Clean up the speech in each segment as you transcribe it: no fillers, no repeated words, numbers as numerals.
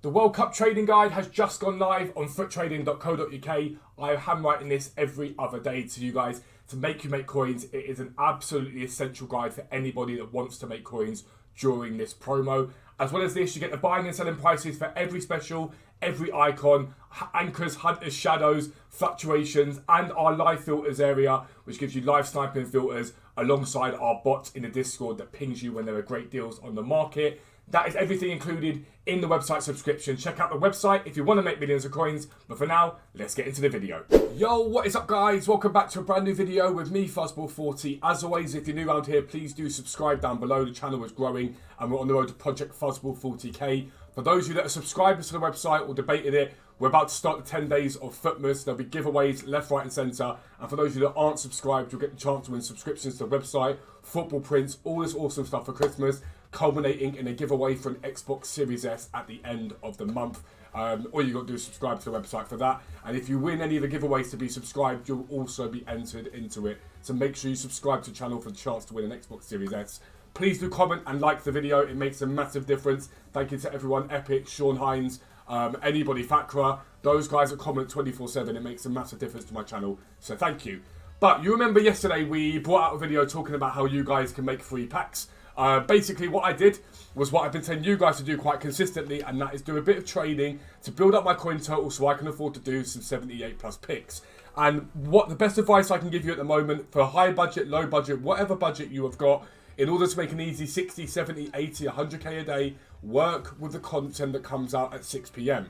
The World Cup trading guide has just gone live on footrading.co.uk. I am handwriting this every other day to you guys to make you make coins. It is an absolutely essential guide for anybody that wants to make coins during this promo. As well as this, you get the buying and selling prices for every special, every icon, anchors, hunters, shadows, fluctuations, and our live filters area, which gives you live sniping filters alongside our bots in the Discord that pings you when there are great deals on the market. That is everything included in the website subscription. Check out the website if you want to make millions of coins. But for now, let's get into the video. Yo, what is up, guys? Welcome back to a brand new video with me, Fuzzball40. As always, if you're new around here, please do subscribe down below. The channel is growing and we're on the road to Project Fuzzball40k. For those of you that are subscribers to the website or debated it, we're about to start the 10 days of FUTmas. There'll be giveaways left, right and centre. And for those of you that aren't subscribed, you'll get the chance to win subscriptions to the website, football prints, all this awesome stuff for Christmas, culminating in a giveaway for an Xbox Series S at the end of the month. All you got to do is subscribe to the website for that. And if you win any of the giveaways to be subscribed, you'll also be entered into it. So make sure you subscribe to the channel for the chance to win an Xbox Series S. Please do comment and like the video. It makes a massive difference. Thank you to everyone, Epic, Sean Hines, anybody, Fakra. Those guys that comment 24/7. It makes a massive difference to my channel. So thank you. But you remember yesterday we brought out a video talking about how you guys can make free packs. Basically what I did was what I've been telling you guys to do quite consistently, and that is do a bit of trading to build up my coin total so I can afford to do some 78 plus picks. And what the best advice I can give you at the moment for high budget, low budget, whatever budget you have got, in order to make an easy 60, 70, 80, 100k a day, work with the content that comes out at 6 PM.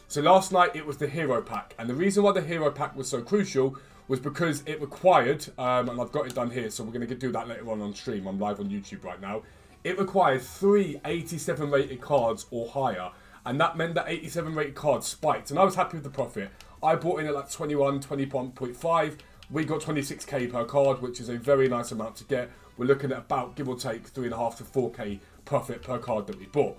So last night it was the hero pack, and the reason why the hero pack was so crucial was because it required, and I've got it done here, so we're going to do that later on stream. I'm live on YouTube right now. It required 3 87 rated cards or higher, and that meant that 87 rated cards spiked, and I was happy with the profit. I bought in at like 21, 20.5. We got 26k per card, which is a very nice amount to get. We're looking at about, give or take, 3.5 to 4k profit per card that we bought.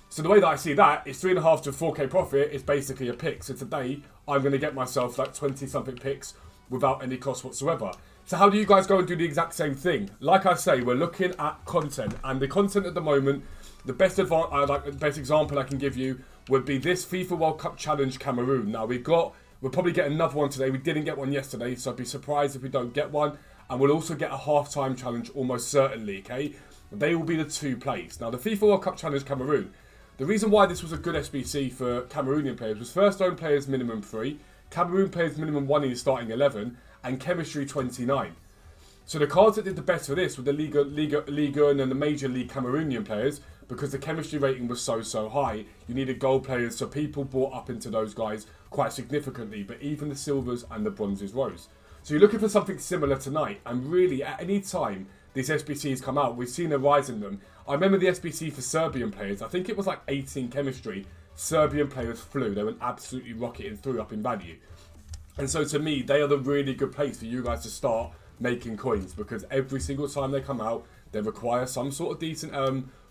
So the way that I see that is 3.5 to 4k profit is basically a pick. So today I'm going to get myself like 20 something picks without any cost whatsoever. So how do you guys go and do the exact same thing? Like I say, we're looking at content, and the content at the moment, the best example I can give you would be this FIFA World Cup Challenge Cameroon. Now we'll probably get another one today. We didn't get one yesterday, so I'd be surprised if we don't get one. And we'll also get a half-time challenge almost certainly, okay? They will be the two plays. Now the FIFA World Cup Challenge Cameroon, the reason why this was a good SBC for Cameroonian players was first own players minimum 3, Cameroon players minimum 1 in the starting 11, and chemistry 29. So the cards that did the best for this were the Liga and the Major League Cameroonian players, because the chemistry rating was so high. You needed gold players, so people bought up into those guys quite significantly, but even the silvers and the bronzes rose. So you're looking for something similar tonight, and really at any time these SBCs come out, we've seen a rise in them. I remember the SBC for Serbian players, I think it was like 18 chemistry. Serbian players flew. They went absolutely rocketing through up in value. And so to me, they are the really good place for you guys to start making coins, because every single time they come out, they require some sort of decent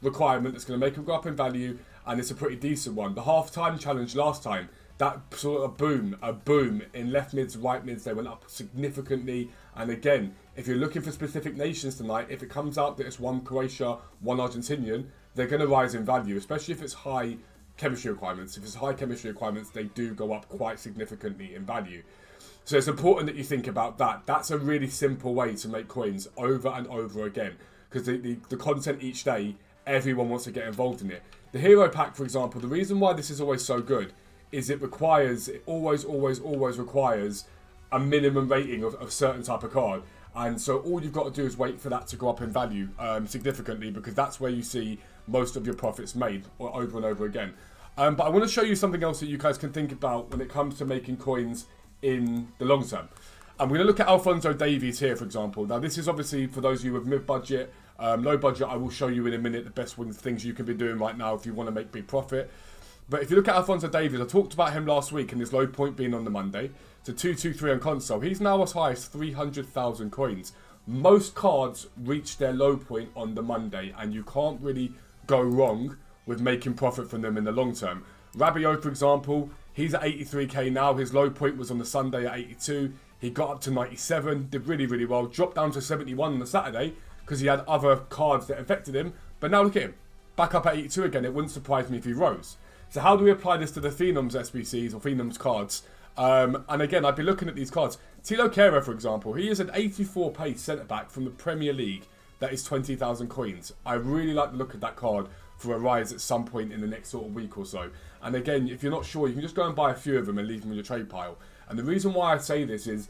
requirement that's going to make them go up in value, and it's a pretty decent one. The half-time challenge last time, that sort of a boom in left mids, right mids, they went up significantly. And again, if you're looking for specific nations tonight, if it comes out that it's one Croatia, one Argentinian, they're going to rise in value, especially if it's high chemistry requirements. If it's high chemistry requirements, they do go up quite significantly in value. So it's important that you think about that. That's a really simple way to make coins over and over again, because the content each day, everyone wants to get involved in it. The hero pack, for example, the reason why this is always so good is it always requires a minimum rating of a certain type of card. And so all you've got to do is wait for that to go up in value significantly, because that's where you see most of your profits made over and over again. But I want to show you something else that you guys can think about when it comes to making coins in the long term. And we're going to look at Alphonso Davies here, for example. Now this is obviously for those of you with mid-budget, low budget. I will show you in a minute the best things you can be doing right now if you want to make big profit. But if you look at Alphonso Davies, I talked about him last week and his low point being on the Monday. So 223 on console. He's now as high as 300,000 coins. Most cards reach their low point on the Monday, and you can't really go wrong with making profit from them in the long term. Rabiot, for example, he's at 83k now. His low point was on the Sunday at 82. He got up to 97, did really well. Dropped down to 71 on the Saturday because he had other cards that affected him. But now look at him, back up at 82 again. It wouldn't surprise me if he rose. So how do we apply this to the phenoms SBCs or phenoms cards? And again, I'd be looking at these cards. Tilo Kehrer, for example, he is an 84 pace centre-back from the Premier League. That is 20,000 coins. I really like the look of that card for a rise at some point in the next sort of week or so. And again, if you're not sure, you can just go and buy a few of them and leave them in your trade pile. And the reason why I say this is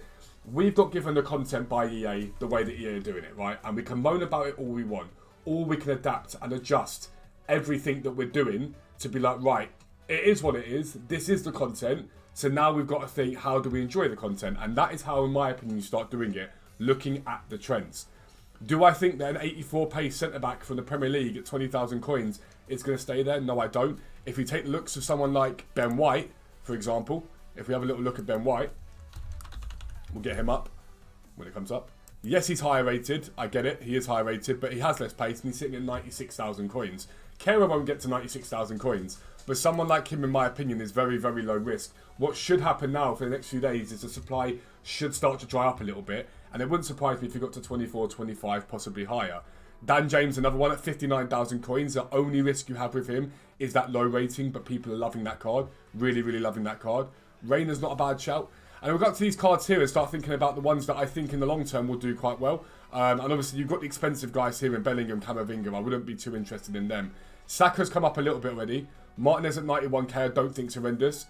we've got given the content by EA the way that EA are doing it, right? And we can moan about it all we want. Or we can adapt and adjust everything that we're doing to be like, right, it is what it is. This is the content. So now we've got to think, how do we enjoy the content? And that is how, in my opinion, you start doing it, looking at the trends. Do I think that an 84 pace centre-back from the Premier League at 20,000 coins is going to stay there? No, I don't. If you take the looks of someone like Ben White, for example, if we have a little look at Ben White, we'll get him up when it comes up. Yes, he's higher rated. I get it. He is higher rated, but he has less pace and he's sitting at 96,000 coins. Kehrer won't get to 96,000 coins, but someone like him, in my opinion, is very, very low risk. What should happen now for the next few days is the supply should start to dry up a little bit, and it wouldn't surprise me if he got to 24, 25, possibly higher. Dan James, another one at 59,000 coins. The only risk you have with him is that low rating, but people are loving that card. Really, really loving that card. Rayner's not a bad shout. And we'll go to these cards here and start thinking about the ones that I think in the long term will do quite well. And obviously you've got the expensive guys here in Bellingham, Camavinga. I wouldn't be too interested in them. Saka's come up a little bit already. Martinez at 91k, I don't think's horrendous.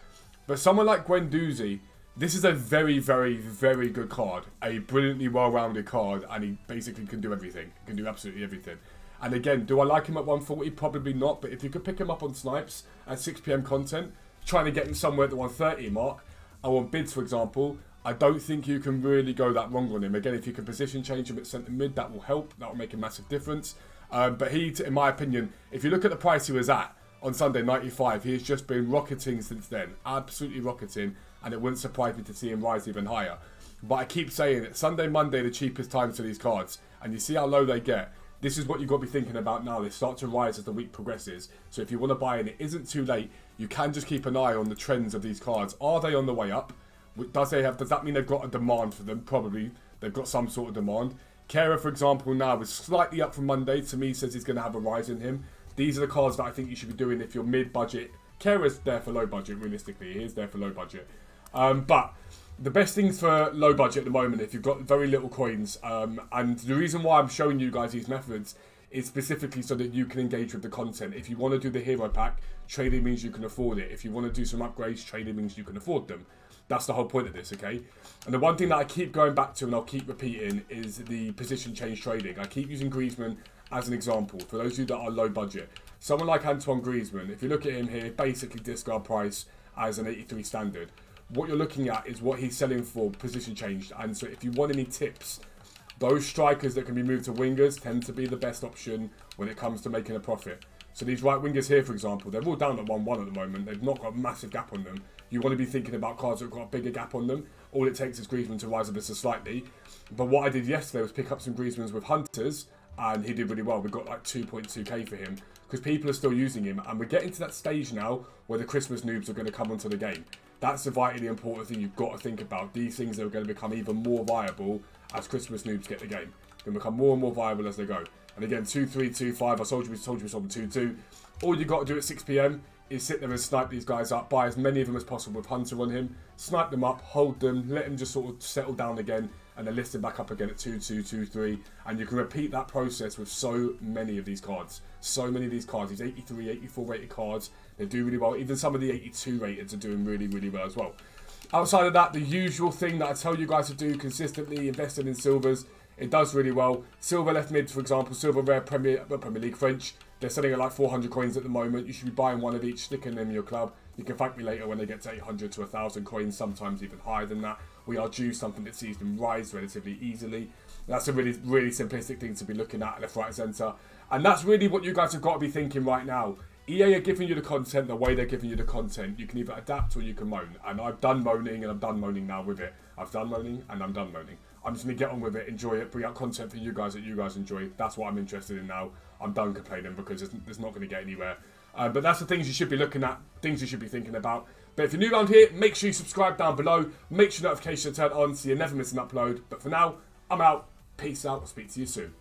But someone like Guendouzi, this is a very, very, very good card. A brilliantly well-rounded card, and he basically can do everything. He can do absolutely everything. And again, do I like him at 140? Probably not. But if you could pick him up on snipes at 6 PM content, trying to get him somewhere at the 130 mark, or on bids, for example, I don't think you can really go that wrong on him. Again, if you can position change him at centre mid, that will help. That will make a massive difference. But he, in my opinion, if you look at the price he was at on Sunday, 95, he has just been rocketing since then. Absolutely rocketing. And it wouldn't surprise me to see him rise even higher. But I keep saying it, Sunday, Monday, the cheapest times for these cards. And you see how low they get. This is what you've got to be thinking about now. They start to rise as the week progresses. So if you want to buy in, it isn't too late. You can just keep an eye on the trends of these cards. Are they on the way up? Does that mean they've got a demand for them? Probably. They've got some sort of demand. Kehrer, for example, now is slightly up from Monday. To me, says he's going to have a rise in him. These are the cards that I think you should be doing if you're mid-budget. Kehler's there for low budget, realistically. He is there for low budget. But the best things for low budget at the moment, if you've got very little coins, and the reason why I'm showing you guys these methods is specifically so that you can engage with the content. If you want to do the hero pack, trading means you can afford it. If you want to do some upgrades, trading means you can afford them. That's the whole point of this, okay? And the one thing that I keep going back to and I'll keep repeating is the position change trading. I keep using Griezmann as an example for those of you that are low budget. Someone like Antoine Griezmann, if you look at him here, basically discard price as an 83 standard. What you're looking at is what he's selling for position changed. And so if you want any tips, those strikers that can be moved to wingers tend to be the best option when it comes to making a profit. So these right wingers here, for example, they're all down at 1-1 at the moment. They've not got a massive gap on them. You want to be thinking about cards that have got a bigger gap on them. All it takes is Griezmann to rise a bit slightly. But what I did yesterday was pick up some Griezmanns with Hunters, and he did really well. We got like 2.2k for him because people are still using him. And we're getting to that stage now where the Christmas noobs are going to come onto the game. That's the vitally important thing you've got to think about. These things are going to become even more viable as Christmas noobs get the game. They'll become more and more viable as they go. And again, 2-3, 2-5, I told you we sold 2-2. All you got to do at 6 PM is sit there and snipe these guys up, buy as many of them as possible with Hunter on him, snipe them up, hold them, let them just sort of settle down again, and then list them back up again at 2-2, 2-3. And you can repeat that process with so many of these cards. So many of these cards, these 83, 84 rated cards, they do really well. Even some of the 82 rated are doing really, really well as well. Outside of that, the usual thing that I tell you guys to do consistently, investing in silvers. It does really well. Silver left mid, for example, silver rare Premier League French. They're selling at like 400 coins at the moment. You should be buying one of each, sticking them in your club. You can thank me later when they get to 800 to 1,000 coins, sometimes even higher than that. We are due something that sees them rise relatively easily. That's a really, really simplistic thing to be looking at left, right, centre. And that's really what you guys have got to be thinking right now. EA are giving you the content the way they're giving you the content. You can either adapt or you can moan. And I've done moaning and I'm done moaning now with it. I've done moaning and I'm done moaning. I'm just going to get on with it, enjoy it, bring out content for you guys that you guys enjoy. That's what I'm interested in now. I'm done complaining because it's not going to get anywhere. But that's the things you should be looking at, things you should be thinking about. But if you're new around here, make sure you subscribe down below. Make sure notifications are turned on so you never miss an upload. But for now, I'm out. Peace out. I'll speak to you soon.